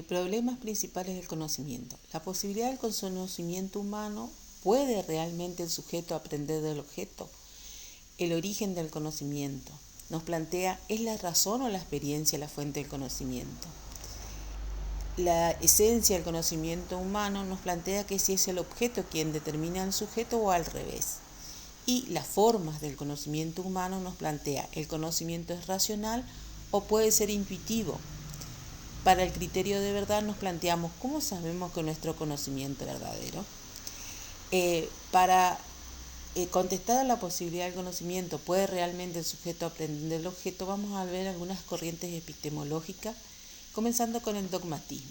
Problemas principales del conocimiento. La posibilidad del conocimiento humano. ¿Puede realmente el sujeto aprender del objeto? El origen del conocimiento. Nos plantea, ¿es la razón o la experiencia la fuente del conocimiento? La esencia del conocimiento humano nos plantea que si es el objeto quien determina al sujeto o al revés. Y las formas del conocimiento humano nos plantea, ¿el conocimiento es racional o puede ser intuitivo? Para el criterio de verdad nos planteamos, ¿cómo sabemos que nuestro conocimiento es verdadero? Para contestar a la posibilidad del conocimiento, ¿puede realmente el sujeto aprender del objeto? Vamos a ver algunas corrientes epistemológicas, comenzando con el dogmatismo.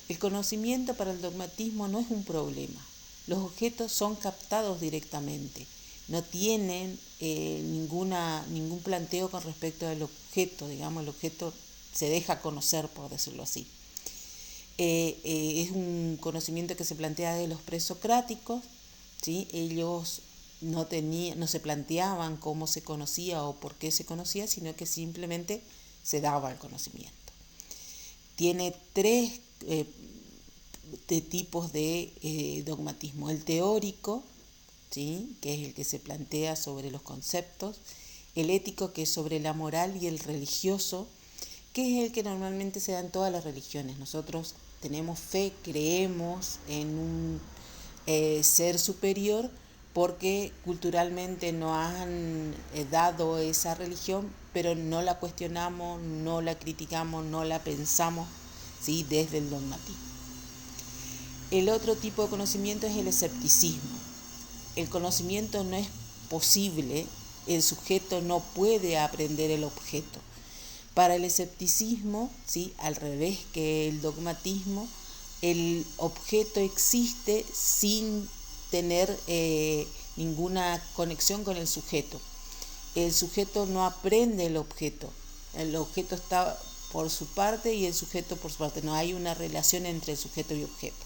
El conocimiento para el dogmatismo no es un problema. Los objetos son captados directamente. No tienen ningún planteo con respecto al objeto. Digamos, el objeto se deja conocer, por decirlo así. Es un conocimiento que se plantea de los presocráticos, ¿sí? Ellos no se planteaban cómo se conocía o por qué se conocía, sino que simplemente se daba el conocimiento. Tiene tres tipos de dogmatismo. El teórico, ¿sí? Que es el que se plantea sobre los conceptos. El ético, que es sobre la moral, y el religioso, que es el que normalmente se da en todas las religiones. Nosotros tenemos fe, creemos en un ser superior porque culturalmente nos han dado esa religión, pero no la cuestionamos, no la criticamos, no la pensamos, ¿sí? Desde el dogmatismo. El otro tipo de conocimiento es el escepticismo. El conocimiento no es posible, el sujeto no puede aprender el objeto. Para el escepticismo, ¿sí? Al revés que el dogmatismo, el objeto existe sin tener ninguna conexión con el sujeto. El sujeto no aprende el objeto está por su parte y el sujeto por su parte. No hay una relación entre el sujeto y objeto.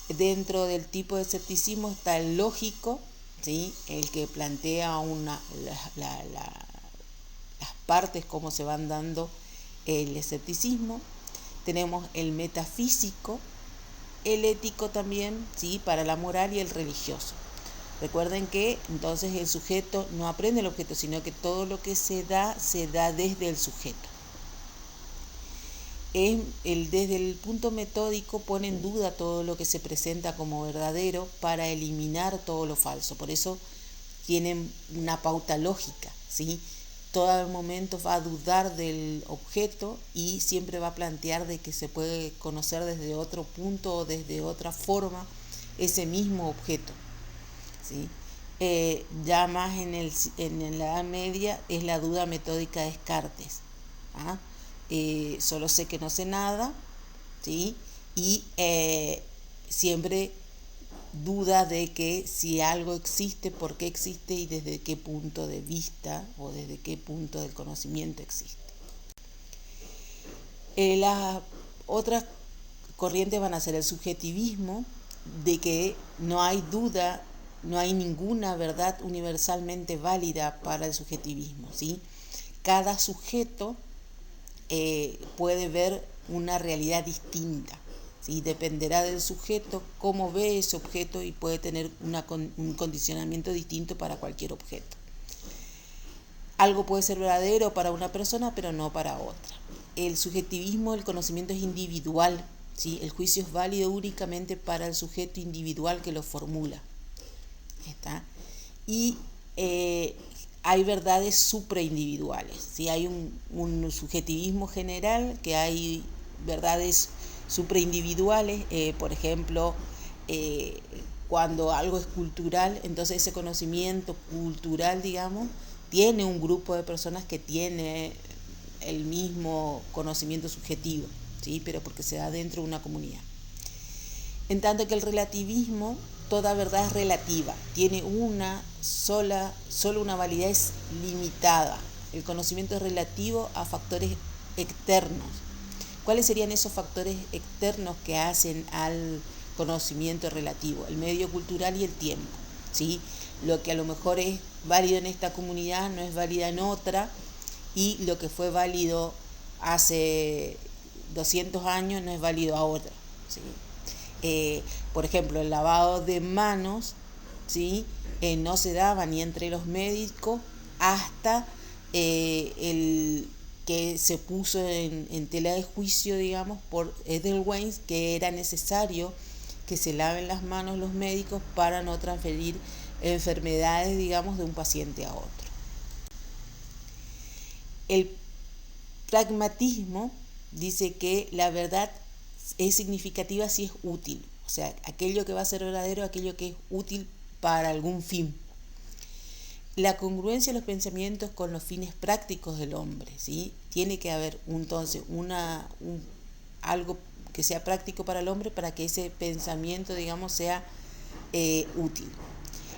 Dentro del tipo de escepticismo está el lógico, ¿sí? El que plantea las partes, cómo se van dando el escepticismo. Tenemos el metafísico, el ético también, ¿sí? Para la moral, y el religioso. Recuerden que entonces el sujeto no aprende el objeto, sino que todo lo que se da desde el sujeto. Desde el punto metódico pone en duda todo lo que se presenta como verdadero para eliminar todo lo falso. Por eso tienen una pauta lógica, ¿sí? Todo el momento va a dudar del objeto y siempre va a plantear de que se puede conocer desde otro punto o desde otra forma ese mismo objeto, ¿sí? Ya más en la Edad Media es la duda metódica de Descartes, ¿ah? Solo sé que no sé nada, ¿sí? Y siempre duda de que si algo existe, por qué existe y desde qué punto de vista o desde qué punto del conocimiento existe. Las otras corrientes van a ser el subjetivismo, de que no hay duda, no hay ninguna verdad universalmente válida para el subjetivismo, ¿sí? Cada sujeto puede ver una realidad distinta, ¿sí? Dependerá del sujeto cómo ve ese objeto y puede tener un condicionamiento distinto para cualquier objeto. Algo puede ser verdadero para una persona, pero no para otra. El subjetivismo, el conocimiento es individual, ¿sí? El juicio es válido únicamente para el sujeto individual que lo formula. ¿Está? Y hay verdades supraindividuales, ¿sí? Hay un subjetivismo general, que hay verdades supraindividuales, por ejemplo, cuando algo es cultural, entonces ese conocimiento cultural, digamos, tiene un grupo de personas que tiene el mismo conocimiento subjetivo, ¿sí? Pero porque se da dentro de una comunidad. En tanto que el relativismo, toda verdad es relativa, tiene solo una validez limitada. El conocimiento es relativo a factores externos. ¿Cuáles serían esos factores externos que hacen al conocimiento relativo? El medio cultural y el tiempo, ¿sí? Lo que a lo mejor es válido en esta comunidad no es válida en otra, y lo que fue válido hace 200 años no es válido ahora, ¿sí? Por ejemplo, el lavado de manos, ¿sí? No se daba ni entre los médicos hasta el que se puso en tela de juicio, digamos, por Edelweiss, que era necesario que se laven las manos los médicos para no transferir enfermedades, digamos, de un paciente a otro. El pragmatismo dice que la verdad es significativa si es útil, o sea, aquello que va a ser verdadero, aquello que es útil para algún fin. La congruencia de los pensamientos con los fines prácticos del hombre, ¿sí? Tiene que haber entonces algo que sea práctico para el hombre para que ese pensamiento, digamos, sea útil.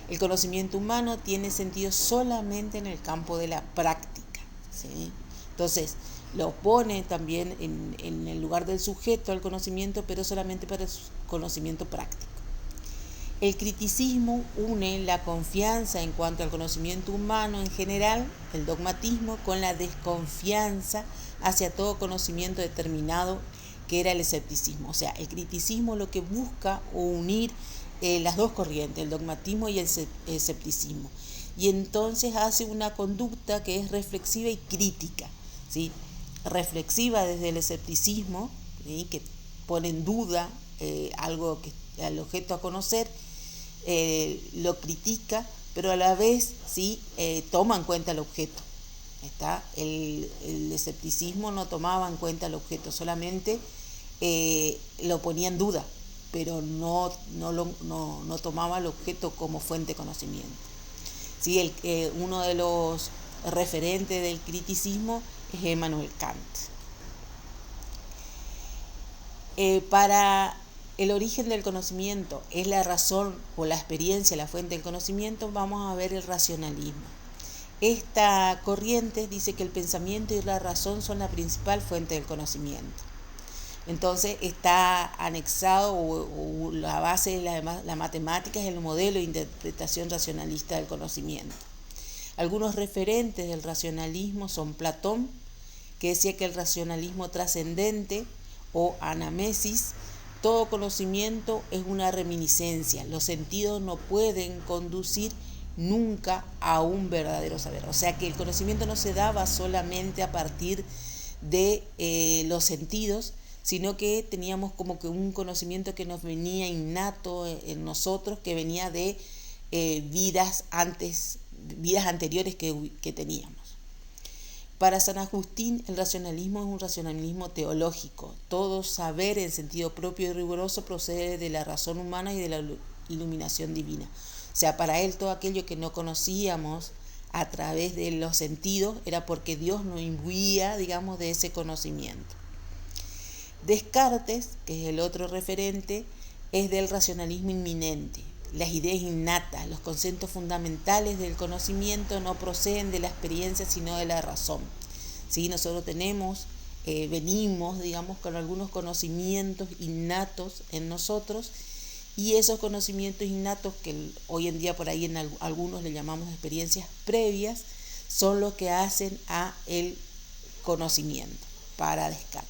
El conocimiento humano tiene sentido solamente en el campo de la práctica, ¿sí? Entonces, lo pone también en el lugar del sujeto al conocimiento, pero solamente para el conocimiento práctico. El criticismo une la confianza en cuanto al conocimiento humano en general, el dogmatismo, con la desconfianza hacia todo conocimiento determinado, que era el escepticismo. O sea, el criticismo lo que busca unir las dos corrientes, el dogmatismo y el escepticismo. Y entonces hace una conducta que es reflexiva y crítica, ¿sí? Reflexiva desde el escepticismo, ¿sí? Que pone en duda algo que al objeto a conocer, lo critica, pero a la vez ¿sí? Toma en cuenta el objeto. El escepticismo no tomaba en cuenta el objeto, solamente lo ponía en duda, pero no tomaba el objeto como fuente de conocimiento. ¿Sí? Uno de los referentes del criticismo es Immanuel Kant. Para el origen del conocimiento es la razón o la experiencia, la fuente del conocimiento, vamos a ver el racionalismo. Esta corriente dice que el pensamiento y la razón son la principal fuente del conocimiento. Entonces está anexado o la base de la matemática es el modelo de interpretación racionalista del conocimiento. Algunos referentes del racionalismo son Platón, que decía que el racionalismo trascendente o anamesis, todo conocimiento es una reminiscencia, los sentidos no pueden conducir nunca a un verdadero saber. O sea que el conocimiento no se daba solamente a partir de los sentidos, sino que teníamos como que un conocimiento que nos venía innato en nosotros, que venía de vidas anteriores que teníamos. Para San Agustín, el racionalismo es un racionalismo teológico. Todo saber en sentido propio y riguroso procede de la razón humana y de la iluminación divina. O sea, para él todo aquello que no conocíamos a través de los sentidos era porque Dios nos imbuía, digamos, de ese conocimiento. Descartes, que es el otro referente, es del racionalismo inminente. Las ideas innatas, los conceptos fundamentales del conocimiento no proceden de la experiencia, sino de la razón. ¿Sí? Nosotros venimos, digamos, con algunos conocimientos innatos en nosotros, y esos conocimientos innatos, que hoy en día por ahí en algunos le llamamos experiencias previas, son los que hacen a el conocimiento para Descartes.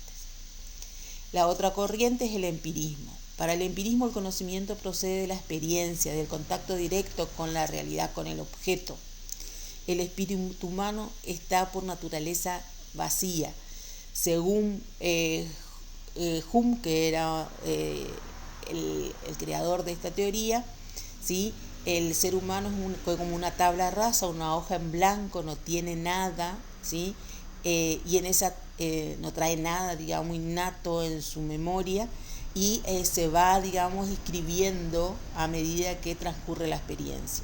La otra corriente es el empirismo. Para el empirismo el conocimiento procede de la experiencia, del contacto directo con la realidad, con el objeto. El espíritu humano está por naturaleza vacía. Según Hume, que era el creador de esta teoría, ¿sí? El ser humano es como una tabla rasa, una hoja en blanco, no tiene nada, ¿sí? Y en esa no trae nada, digamos, innato en su memoria, y se va, digamos, escribiendo a medida que transcurre la experiencia.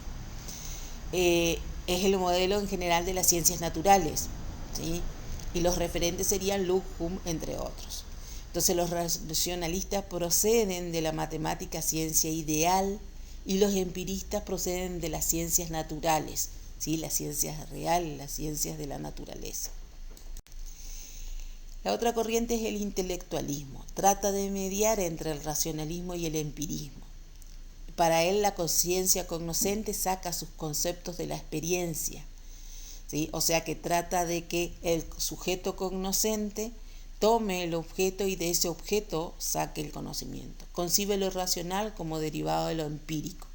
Es el modelo en general de las ciencias naturales, ¿sí? Y los referentes serían Locke, Hume, entre otros. Entonces los racionalistas proceden de la matemática ciencia ideal y los empiristas proceden de las ciencias naturales, ¿sí? Las ciencias reales, las ciencias de la naturaleza. La otra corriente es el intelectualismo. Trata de mediar entre el racionalismo y el empirismo. Para él la conciencia cognoscente saca sus conceptos de la experiencia, ¿sí? O sea que trata de que el sujeto cognoscente tome el objeto y de ese objeto saque el conocimiento. Concibe lo racional como derivado de lo empírico.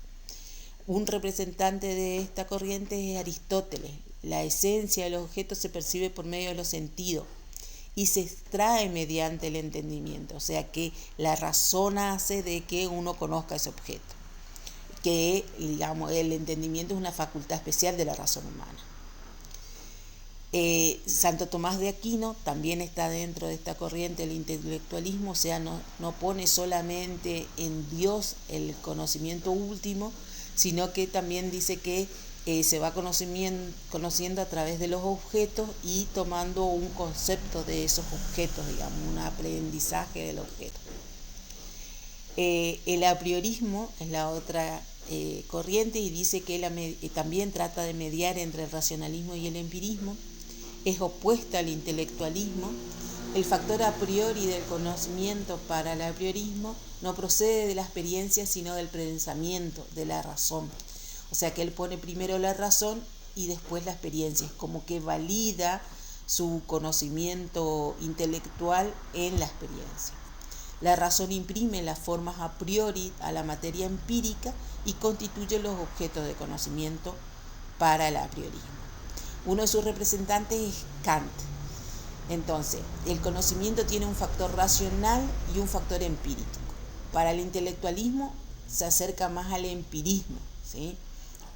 Un representante de esta corriente es Aristóteles. La esencia del objeto se percibe por medio de los sentidos y se extrae mediante el entendimiento, o sea que la razón hace de que uno conozca ese objeto, que digamos el entendimiento es una facultad especial de la razón humana. Santo Tomás de Aquino también está dentro de esta corriente del intelectualismo, o sea, no pone solamente en Dios el conocimiento último, sino que también dice que se va conociendo a través de los objetos y tomando un concepto de esos objetos, digamos, un aprendizaje del objeto. El apriorismo es la otra corriente y dice que también trata de mediar entre el racionalismo y el empirismo. Es opuesta al intelectualismo. El factor a priori del conocimiento para el apriorismo no procede de la experiencia, sino del pensamiento, de la razón. O sea que él pone primero la razón y después la experiencia. Es como que valida su conocimiento intelectual en la experiencia. La razón imprime las formas a priori a la materia empírica y constituye los objetos de conocimiento para el apriorismo. Uno de sus representantes es Kant. Entonces, el conocimiento tiene un factor racional y un factor empírico. Para el intelectualismo se acerca más al empirismo, ¿sí?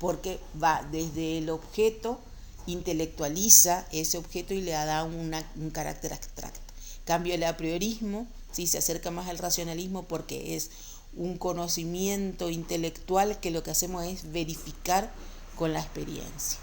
Porque va desde el objeto, intelectualiza ese objeto y le da un carácter abstracto. En cambio, el apriorismo sí se acerca más al racionalismo porque es un conocimiento intelectual que lo que hacemos es verificar con la experiencia.